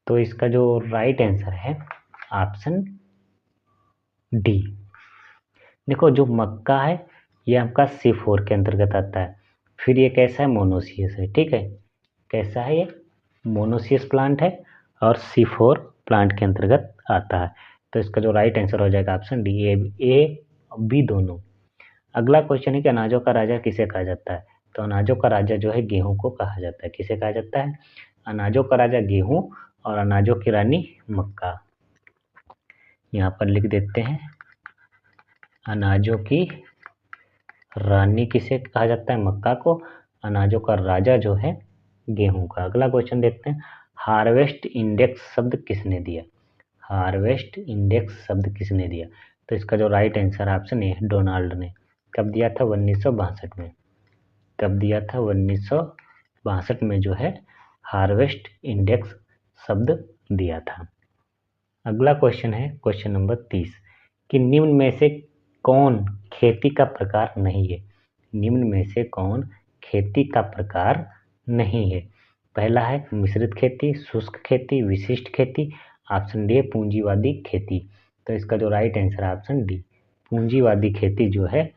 तो इसका जो राइट आंसर है ऑप्शन डी। देखो, जो मक्का है ये आपका C4 के अंतर्गत आता है। फिर ये कैसा है, मोनोसियस है। ठीक है, कैसा है ये, मोनोसियस प्लांट है और C4 प्लांट के अंतर्गत आता है। तो इसका जो राइट आंसर हो जाएगा ऑप्शन डी, ए बी दोनों। अगला क्वेश्चन है कि अनाजों का राजा किसे कहा जाता है। तो अनाजों का राजा जो है गेहूं को कहा जाता है। किसे कहा जाता है, अनाजों का राजा गेहूं और अनाजों की रानी मक्का। यहाँ पर लिख देते हैं अनाजों की रानी किसे कहा जाता है, मक्का को। अनाजों का राजा जो है गेहूं का। अगला क्वेश्चन देखते हैं, हार्वेस्ट इंडेक्स शब्द किसने दिया। हार्वेस्ट इंडेक्स शब्द किसने दिया। तो इसका जो right answer option A Donald ने। कब दिया था, 1962 में। कब दिया था, 1962 में जो है हार्वेस्ट इंडेक्स शब्द दिया था। अगला क्वेश्चन है क्वेश्चन नंबर 30 कि निम्न में से कौन खेती का प्रकार नहीं है। निम्न में से कौन खेती का प्रकार नहीं है। पहला है मिश्रित खेती, शुष्क खेती, विशिष्ट खेती, ऑप्शन डी पूंजीवादी खेती। तो इसका जो राइट आंसर है ऑप्शन डी, पूंजीवादी खेती जो है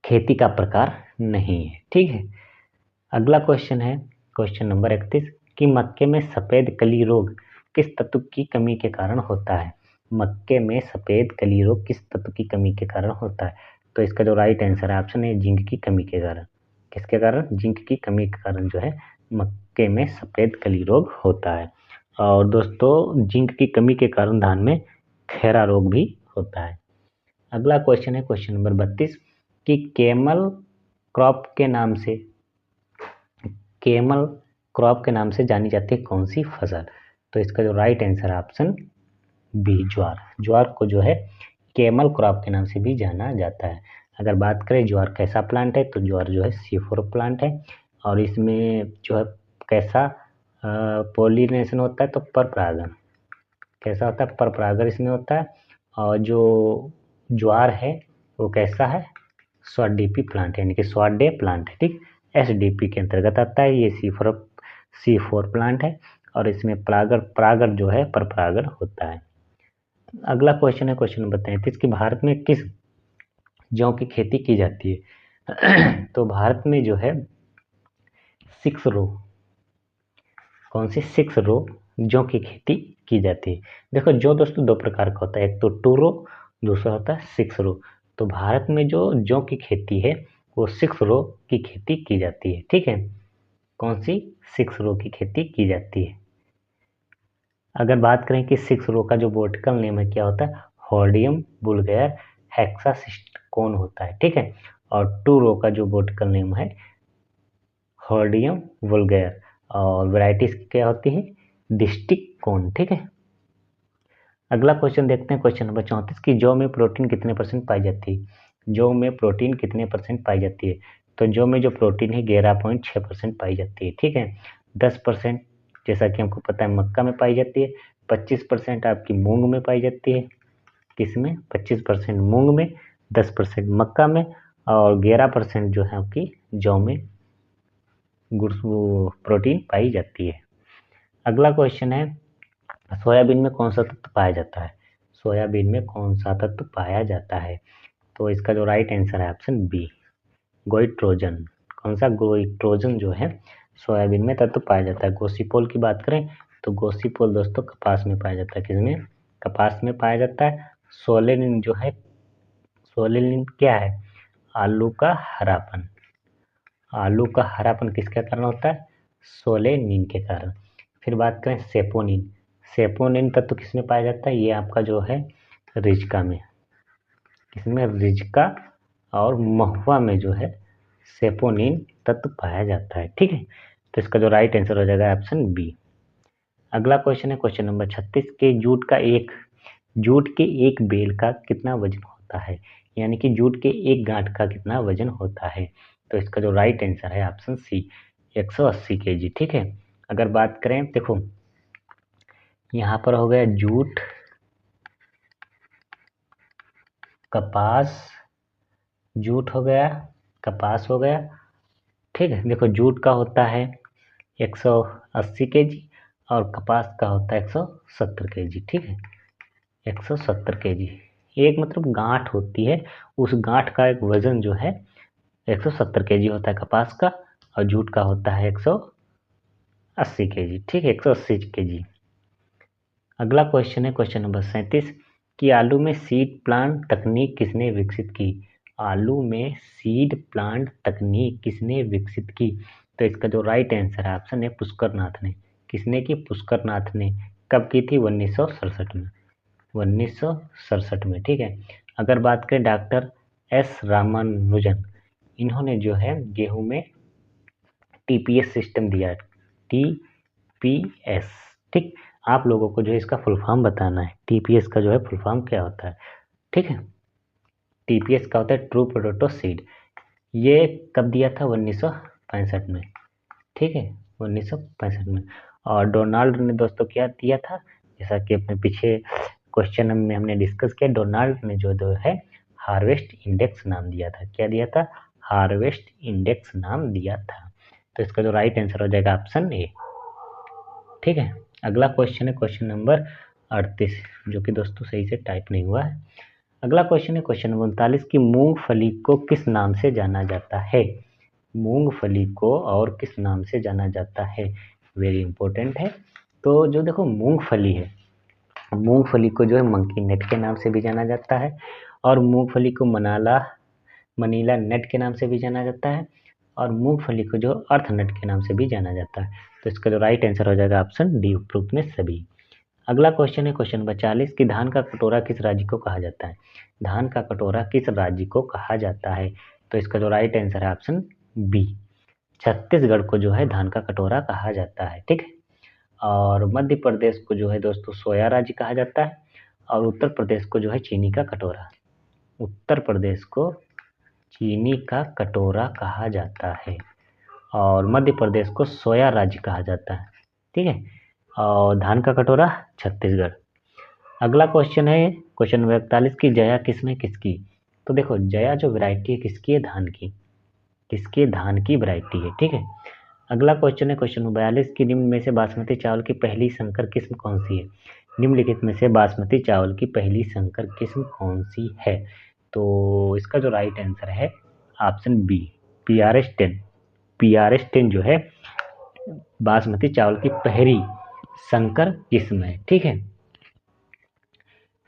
खेती का प्रकार नहीं है। ठीक है, अगला क्वेश्चन है क्वेश्चन नंबर 31 कि मक्के में सफेद कली रोग किस तत्व की कमी के कारण होता है। मक्के में सफेद कली रोग किस तत्व की कमी के कारण होता है। तो इसका जो राइट आंसर है ऑप्शन है जिंक की कमी के कारण। किसके कारण, जिंक की कमी के कारण जो है मक्के में सफेद कली रोग होता है। और दोस्तों, जिंक की कमी के कारण धान में खैरा रोग भी होता है। अगला क्वेश्चन है क्वेश्चन नंबर 32 कि केमल क्रॉप के नाम से जानी जाती है कौन सी फसल। तो इसका जो राइट आंसर है ऑप्शन बी ज्वार। ज्वार को जो है केमल क्रॉप के नाम से भी जाना जाता है। अगर बात करें ज्वार कैसा प्लांट है, तो ज्वार जो है C4 प्लांट है और इसमें जो है कैसा पॉलिनेशन होता है, तो पर परागण। कैसा होता है, पर परागण इसमें होता है। और जो ज्वार है वो कैसा है, स्वाडीपी प्लांट है, यानी कि स्वाडे प्लांट है। ठीक, SDP के अंतर्गत आता है। ये C4 प्लांट है और इसमें परागण जो है पर परागण होता है। अगला क्वेश्चन है क्वेश्चन नंबर 33 कि भारत में किस जौ की खेती की जाती है। तो भारत में जो है 6 रो, कौन सी 6 रो जौ की खेती की जाती है। देखो जौ दोस्तों दो प्रकार का होता है, एक तो 2 रो, दूसरा होता है 6 रो। तो भारत में जो जौ की खेती है वो 6 रो की खेती की जाती है। ठीक है, कौन सी 6 रो की खेती की जाती है। अगर बात करें कि 6 रो का जो बोटिकल नेम है क्या होता है, हॉर्डियम वुल्गैर हेक्सासिस्टोन होता है। ठीक है, और 2 रो का जो बोटिकल नेम है हॉर्डियम वुल्गैर, और वैरायटीज क्या होती है, डिस्टिक कोन। ठीक है, अगला क्वेश्चन देखते हैं क्वेश्चन नंबर 34 की जौ में प्रोटीन कितने % पाई जाती है। जौ में प्रोटीन कितने % पाई जाती है। तो जौ में जो प्रोटीन है 11.6% पाई जाती है। ठीक है, 10% जैसा कि हमको पता है मक्का में पाई जाती है, 25% आपकी मूंग में पाई जाती है। किसमें, 25% मूंग में, 10% मक्का में, और 11% जो है आपकी जौ में प्रोटीन पाई जाती है। अगला क्वेश्चन है सोयाबीन में कौन सा तत्व पाया जाता है। सोयाबीन में कौन सा तत्व पाया जाता है। तो इसका जो राइट आंसर है ऑप्शन बी, गोइट्रोजन। कौन सा, गोइट्रोजन जो है सोयाबीन में तत्व पाया जाता है। गोसीपोल की बात करें तो गोसीपोल दोस्तों कपास में पाया जाता है। किसमें, कपास में पाया जाता है। सोलेनिन जो है, सोलेनिन क्या है, आलू का हरापन। आलू का हरापन किसके कारण होता है, सोलेनिन के कारण। फिर बात करें सेपोनिन, सेपोनिन तत्व किसमें पाया जाता है, ये आपका जो है रिजका में। किसमें, रिजका और महुआ में जो है सेपोनिन तत्व पाया जाता है। ठीक है, तो इसका जो राइट आंसर हो जाएगा ऑप्शन बी। अगला क्वेश्चन है क्वेश्चन नंबर 36 के जूट के एक बेल का कितना वजन होता है। यानी कि जूट के एक गांठ का कितना वजन होता है। तो इसका जो राइट आंसर है ऑप्शन सी, 180 kg। ठीक है, अगर बात करें देखो यहाँ पर हो गया जूट, कपास, जूट हो गया, कपास हो गया। ठीक है, देखो जूट का होता है 180 kg और कपास का होता है 170 kg। ठीक है, 170 kg एक मतलब गांठ होती है, उस गांठ का एक वजन जो है 170 kg होता है कपास का, और जूट का होता है 180 kg। ठीक है, 180 kg। अगला क्वेश्चन है क्वेश्चन नंबर 37 कि आलू में सीड प्लांट तकनीक किसने विकसित की। आलू में सीड प्लांट तकनीक किसने विकसित की। तो इसका जो राइट आंसर है ऑप्शन है पुष्करनाथ ने। किसने की, पुष्करनाथ ने। कब की थी, 1967 में, 1967 में। ठीक है, अगर बात करें डॉक्टर एस रामानुजन, इन्होंने जो है गेहूं में TPS सिस्टम दिया, TPS। ठीक, आप लोगों को जो है इसका फुल फॉर्म बताना है। TPS का जो है फुल फॉर्म क्या होता है। ठीक है, TPS का होता है ट्रू पोटैटो सीड। ये कब दिया था, 1965 में। ठीक है, 1965 में। और डोनाल्ड ने दोस्तों क्या दिया था, जैसा कि अपने पीछे क्वेश्चन में हमने डिस्कस किया, डोनाल्ड ने जो है हार्वेस्ट इंडेक्स नाम दिया था। क्या दिया था, हार्वेस्ट इंडेक्स नाम दिया था। तो इसका जो राइट आंसर हो जाएगा ऑप्शन ए। ठीक है, अगला क्वेश्चन है क्वेश्चन नंबर 38, जो कि दोस्तों सही से टाइप नहीं हुआ है। अगला क्वेश्चन है क्वेश्चन नंबर 39 की मूंगफली को किस नाम से जाना जाता है। मूंगफली को और किस नाम से जाना जाता है, वेरी इंपॉर्टेंट है। तो जो देखो मूंगफली है, मूंगफली को जो है मंकी नेट के नाम से भी जाना जाता है, और मूंगफली को मनीला नेट के नाम से भी जाना जाता है, और मूंगफली को जो अर्थ नेट के नाम से भी जाना जाता है। तो इसका जो राइट आंसर हो जाएगा ऑप्शन डी, उपरोक्त में सभी। अगला क्वेश्चन है क्वेश्चन नंबर 40 कि धान का कटोरा किस राज्य को कहा जाता है। धान का कटोरा किस राज्य को कहा जाता है। तो इसका जो राइट आंसर है ऑप्शन बी, छत्तीसगढ़ को जो है धान का कटोरा कहा जाता है। ठीक है, और मध्य प्रदेश को जो है दोस्तों सोया राज्य कहा जाता है, और उत्तर प्रदेश को जो है चीनी का कटोरा। उत्तर प्रदेश को चीनी का कटोरा कहा जाता है, और मध्य प्रदेश को सोया राज्य कहा जाता है। ठीक है, और धान का कटोरा छत्तीसगढ़। अगला क्वेश्चन है क्वेश्चन नंबर 41 की जया किसमें किसकी। तो देखो जया जो वैरायटी है किसकी है, धान की। किसके धान की वैरायटी है, ठीक है। अगला क्वेश्चन है क्वेश्चन 42 की निम्न में से बासमती चावल की पहली संकर किस्म कौन सी है। निम्नलिखित में से बासमती चावल की पहली संकर किस्म कौन सी है। तो इसका जो राइट आंसर है ऑप्शन बी, PRS10। PRS10 जो है बासमती चावल की पहली संकर किस्म है, ठीक है।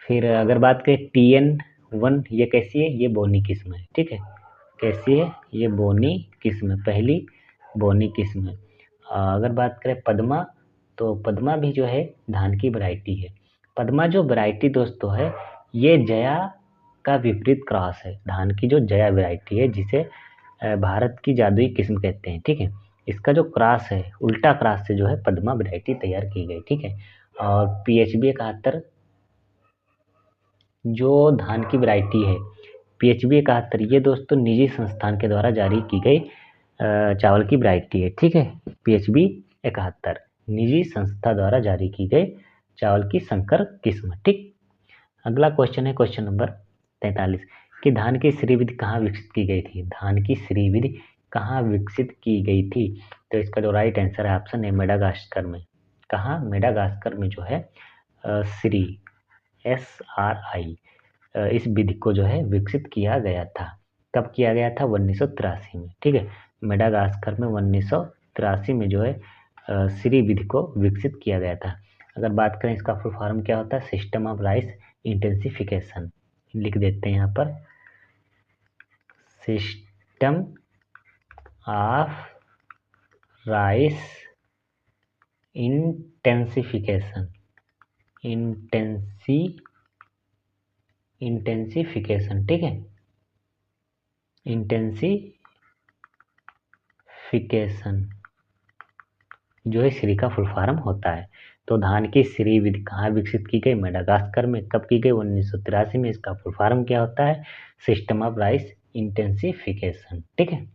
फिर अगर बात करें TN1, ये कैसी है, ये बोनी किस्म है, ठीक है। कैसी है, ये बोनी किस्म है, पहली बोनी किस्म है। अगर बात करें पद्मा, तो पद्मा भी जो है धान की वैरायटी है। पद्मा जो वैरायटी दोस्तों है, ये जया का विपरीत क्रॉस है। धान की जो जया वैरायटी है, जिसे भारत की जादुई किस्म कहते हैं, ठीक है। इसका जो क्रॉस है, उल्टा क्रॉस से जो है पद्मा वैरायटी तैयार की गई, ठीक है। और PHB 71 जो धान की वैरायटी है, PHB 71, ये दोस्तों निजी संस्थान के द्वारा जारी की गई चावल की वैरायटी है, ठीक है। PHB 71 निजी संस्था द्वारा जारी की गई चावल की संकर किस्म, ठीक। अगला क्वेश्चन है क्वेश्चन नंबर 43 कि धान की श्रीविधि कहाँ विकसित की गई थी। धान की श्रीविधि कहाँ विकसित की गई थी। तो इसका जो राइट आंसर है ऑप्शन है मेडागास्कर में। कहाँ, मेडागास्कर में जो है श्री SRI इस विधि को जो है विकसित किया गया था। कब किया गया था, 1983 में, ठीक है। मेडागास्कर में 1983 में जो है श्री विधि को विकसित किया गया था। अगर बात करें इसका फुल फॉर्म क्या होता है, सिस्टम ऑफ राइस इंटेंसिफिकेशन, लिख देते हैं यहाँ पर, system of rice intensification, intensification, ठीक है। इंटेंसिफिकेशन जो है श्री का फुल फॉर्म होता है। तो धान की श्री विधि कहाँ विकसित की गई, मेडागास्कर में। कब की गई, 1983 में। इसका फुल फॉर्म क्या होता है, सिस्टम ऑफ राइस इंटेंसिफिकेशन, ठीक है।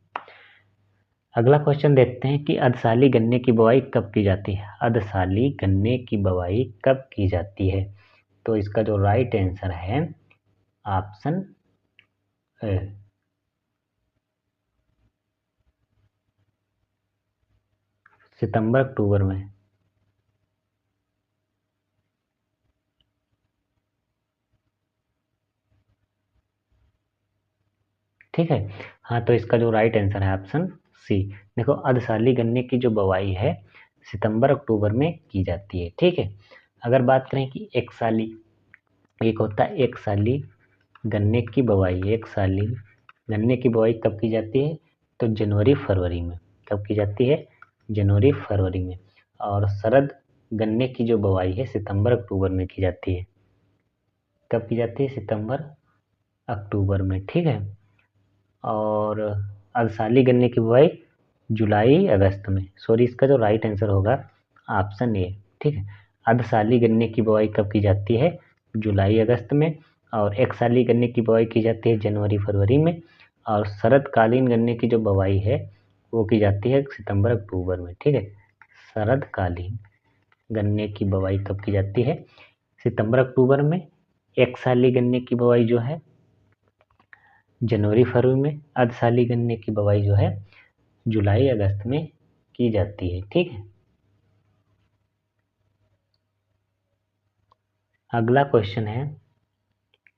अगला क्वेश्चन देखते हैं कि अर्धशाली गन्ने की बुवाई कब की जाती है। अर्धशाली गन्ने की बुवाई कब की जाती है। तो इसका जो राइट आंसर है ऑप्शन ए, सितंबर अक्टूबर में। ठीक है। हाँ, तो इसका जो राइट आंसर है ऑप्शन सी। देखो, अर्धशाली गन्ने की जो बुवाई है सितंबर अक्टूबर में की जाती है, ठीक है। अगर बात करें कि एक साली, एक होता है एक साली गन्ने की बुवाई। एक साली गन्ने की बुवाई कब की जाती है, तो जनवरी फरवरी में। कब की जाती है, जनवरी फरवरी में। और शरद गन्ने की जो बुवाई है सितंबर अक्टूबर में की जाती है। कब की जाती है, सितंबर अक्टूबर में, ठीक है। और अर्धशाली गन्ने की बुवाई जुलाई अगस्त में। सॉरी, इसका जो राइट आंसर होगा ऑप्शन ए, ठीक है। अर्धशाली गन्ने की बुवाई कब की जाती है, जुलाई अगस्त में। और एक साली गन्ने की बुवाई की जाती है जनवरी फरवरी में। और शरदकालीन गन्ने की जो बुवाई है वो की जाती है सितंबर अक्टूबर में, ठीक है। शरदकालीन गन्ने की बुवाई कब की जाती है, सितंबर अक्टूबर में। एक साली गन्ने की बुवाई जो है जनवरी फरवरी में। अर्धशाली गन्ने की बुवाई जो है जुलाई अगस्त में की जाती है, ठीक है। अगला क्वेश्चन है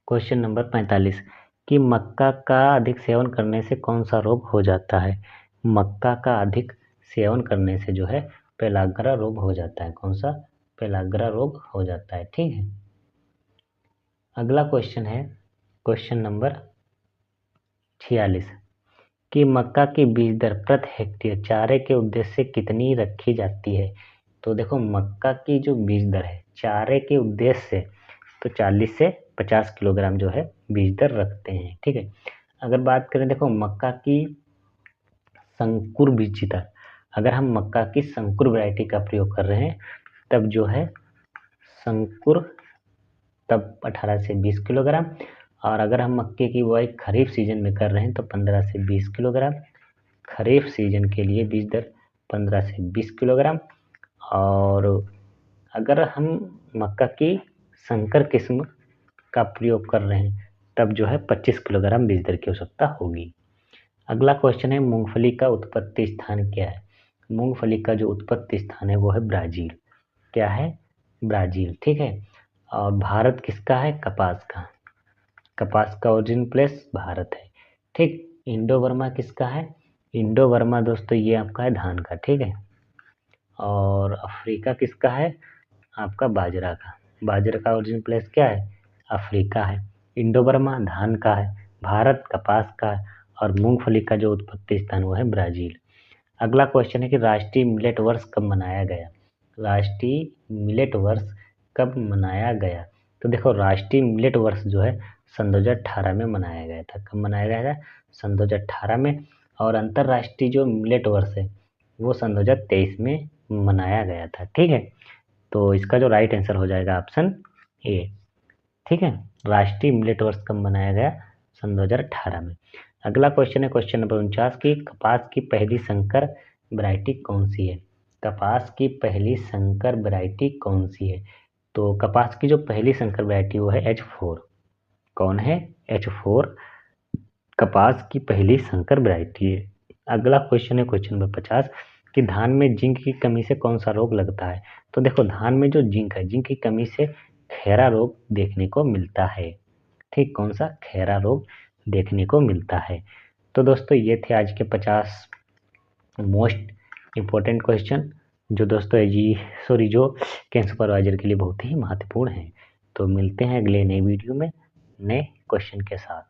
क्वेश्चन नंबर 45 कि मक्का का अधिक सेवन करने से कौन सा रोग हो जाता है। मक्का का अधिक सेवन करने से जो है पेलाग्रा रोग हो जाता है। कौन सा, पेलाग्रा रोग हो जाता है, ठीक है। अगला क्वेश्चन है क्वेश्चन नंबर 46 कि मक्का की बीज दर प्रति हेक्टेयर चारे के उद्देश्य से कितनी रखी जाती है। तो देखो, मक्का की जो बीज दर है चारे के उद्देश्य से, तो 40 से 50 किलोग्राम जो है बीज दर रखते हैं, ठीक है। अगर बात करें, देखो मक्का की संकुर बीज दर, अगर हम मक्का की संकुर वैरायटी का प्रयोग कर रहे हैं तब जो है संकुर तब 18 से 20 किलोग्राम। और अगर हम मक्के की बुआई खरीफ सीजन में कर रहे हैं तो 15 से 20 किलोग्राम। खरीफ सीजन के लिए बीज दर 15 से 20 किलोग्राम। और अगर हम मक्का की संकर किस्म का प्रयोग कर रहे हैं तब जो है 25 किलोग्राम बीज दर की आवश्यकता होगी। अगला क्वेश्चन है मूंगफली का उत्पत्ति स्थान क्या है। मूंगफली का जो उत्पत्ति स्थान है वो है ब्राज़ील। क्या है? ब्राज़ील। ठीक है। और भारत किसका है? कपास का। कपास का ओरिजिन प्लेस भारत है। ठीक। इंडो बर्मा किसका है? इंडो बर्मा दोस्तों ये आपका है धान का। ठीक है। और अफ्रीका किसका है? आपका बाजरा का। बाजरा का ओरिजिन प्लेस क्या है? अफ्रीका है। इंडो बर्मा धान का है, भारत कपास का है, और मूंगफली का जो उत्पत्ति स्थान वो है ब्राज़ील। अगला क्वेश्चन है कि राष्ट्रीय मिलेट वर्ष कब मनाया गया। राष्ट्रीय मिलेट वर्ष कब मनाया गया? तो देखो राष्ट्रीय मिलेट वर्ष जो है सन 2018 में मनाया गया था। कब मनाया गया था? सन 2018 में। और अंतर्राष्ट्रीय जो मिलेट वर्ष है वो सन 2023 में मनाया गया था। ठीक है। तो इसका जो राइट आंसर हो जाएगा ऑप्शन ए। ठीक है। राष्ट्रीय मिलेट वर्ष कब मनाया गया? सन 2018 में। अगला क्वेश्चन है क्वेश्चन नंबर 49 की कपास की पहली संकर वैरायटी कौन सी है। कपास की पहली संकर वैरायटी कौन सी है? तो कपास की जो पहली संकर वैरायटी वो है H4। कौन है? H4 कपास की पहली संकर वैरायटी है। अगला क्वेश्चन है क्वेश्चन नंबर 50 कि धान में जिंक की कमी से कौन सा रोग लगता है। तो देखो धान में जो जिंक है, जिंक की कमी से खैरा रोग देखने को मिलता है। ठीक। कौन सा? खैरा रोग देखने को मिलता है। तो दोस्तों ये थे आज के 50 मोस्ट इम्पोर्टेंट क्वेश्चन जो दोस्तों जो कैंप सुपरवाइजर के लिए बहुत ही महत्वपूर्ण है। तो मिलते हैं अगले नए वीडियो में नए क्वेश्चन के साथ।